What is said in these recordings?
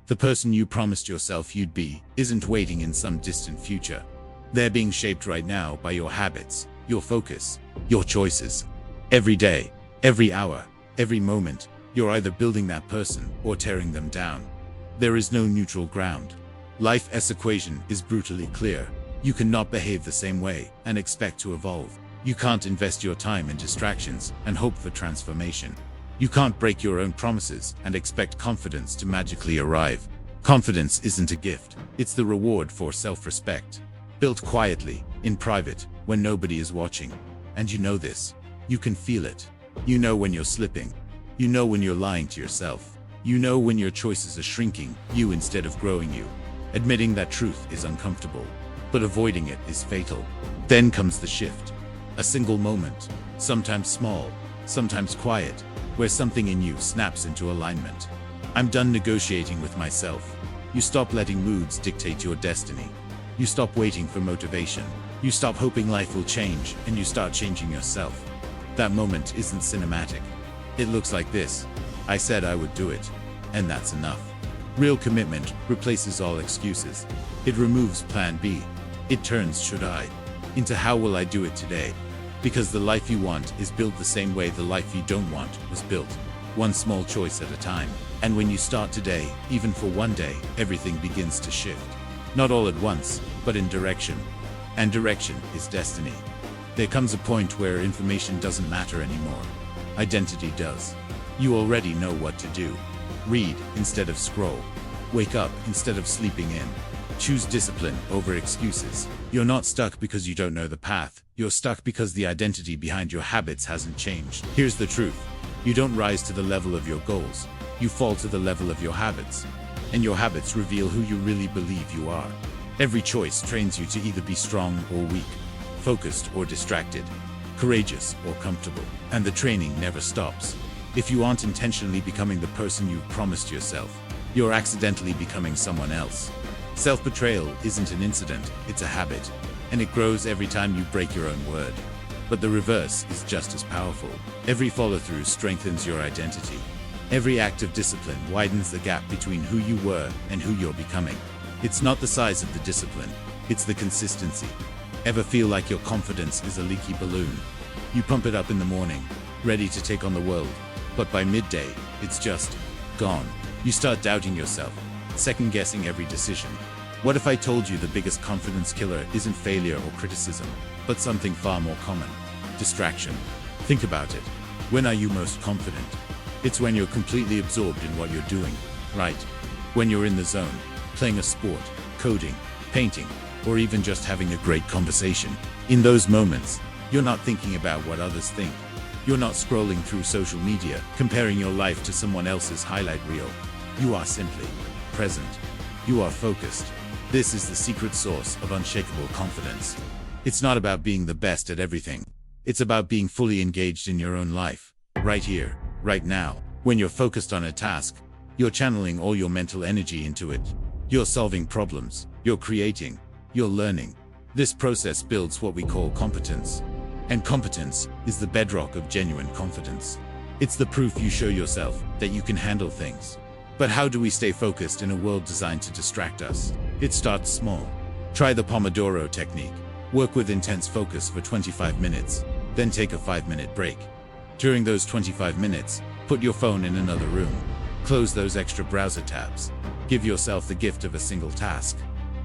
The person you promised yourself you'd be isn't waiting in some distant future. They're being shaped right now by your habits, your focus, your choices. Every day, every hour, every moment, you're either building that person or tearing them down. There is no neutral ground. Life's equation is brutally clear. You cannot behave the same way and expect to evolve. You can't invest your time in distractions and hope for transformation. You can't break your own promises and expect confidence to magically arrive. Confidence isn't a gift, it's the reward for self-respect. Built quietly, in private, when nobody is watching. And you know this. You can feel it. You know when you're slipping. You know when you're lying to yourself. You know when your choices are shrinking you instead of growing you. Admitting that truth is uncomfortable, but avoiding it is fatal. Then comes the shift. A single moment, sometimes small, sometimes quiet, where something in you snaps into alignment. I'm done negotiating with myself. You stop letting moods dictate your destiny. You stop waiting for motivation. You stop hoping life will change, and you start changing yourself. That moment isn't cinematic. It looks like this. I said I would do it, and that's enough. Real commitment replaces all excuses. It removes plan B. It turns should I into how will I do it today? Because the life you want is built the same way the life you don't want was built. One small choice at a time. And when you start today, even for one day, everything begins to shift. Not all at once, but in direction. And direction is destiny. There comes a point where information doesn't matter anymore. Identity does. You already know what to do. Read instead of scroll. Wake up instead of sleeping in. Choose discipline over excuses. You're not stuck because you don't know the path. You're stuck because the identity behind your habits hasn't changed. Here's the truth. You don't rise to the level of your goals. You fall to the level of your habits. And your habits reveal who you really believe you are. Every choice trains you to either be strong or weak, focused or distracted, courageous or comfortable. And the training never stops. If you aren't intentionally becoming the person you've promised yourself, you're accidentally becoming someone else. Self-betrayal isn't an incident, it's a habit. And it grows every time you break your own word. But the reverse is just as powerful. Every follow-through strengthens your identity. Every act of discipline widens the gap between who you were and who you're becoming. It's not the size of the discipline, it's the consistency. Ever feel like your confidence is a leaky balloon? You pump it up in the morning, ready to take on the world. But by midday, it's just gone. You start doubting yourself, second-guessing every decision. What if I told you the biggest confidence killer isn't failure or criticism, but something far more common? Distraction. Think about it. When are you most confident? It's when you're completely absorbed in what you're doing, right? When you're in the zone, playing a sport, coding, painting, or even just having a great conversation. In those moments, you're not thinking about what others think. You're not scrolling through social media, comparing your life to someone else's highlight reel. You are simply present. You are focused. This is the secret source of unshakable confidence. It's not about being the best at everything. It's about being fully engaged in your own life. Right here, right now. When you're focused on a task, you're channeling all your mental energy into it. You're solving problems. You're creating. You're learning. This process builds what we call competence. And competence is the bedrock of genuine confidence. It's the proof you show yourself that you can handle things. But how do we stay focused in a world designed to distract us? It starts small. Try the Pomodoro technique. Work with intense focus for 25 minutes, then take a 5-minute break. During those 25 minutes, put your phone in another room. Close those extra browser tabs. Give yourself the gift of a single task.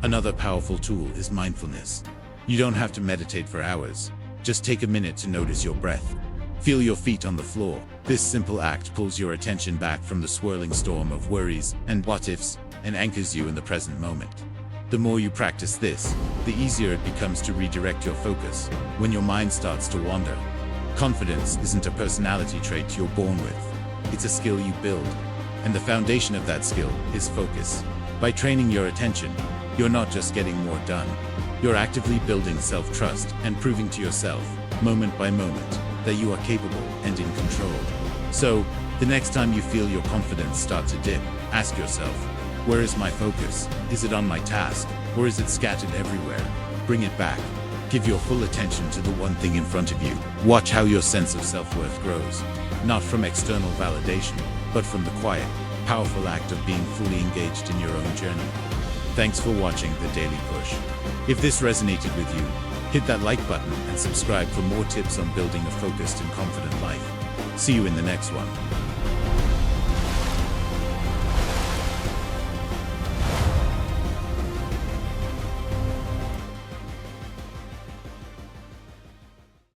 Another powerful tool is mindfulness. You don't have to meditate for hours. Just take a minute to notice your breath. Feel your feet on the floor. This simple act pulls your attention back from the swirling storm of worries and what-ifs and anchors you in the present moment. The more you practice this, the easier it becomes to redirect your focus when your mind starts to wander. Confidence isn't a personality trait you're born with. It's a skill you build. And the foundation of that skill is focus. By training your attention, you're not just getting more done. You're actively building self-trust and proving to yourself, moment by moment, that you are capable and in control. So, the next time you feel your confidence start to dip, ask yourself, where is my focus? Is it on my task? Or is it scattered everywhere? Bring it back. Give your full attention to the one thing in front of you. Watch how your sense of self-worth grows. Not from external validation, but from the quiet, powerful act of being fully engaged in your own journey. Thanks for watching The Daily Push. If this resonated with you, hit that like button and subscribe for more tips on building a focused and confident life. See you in the next one.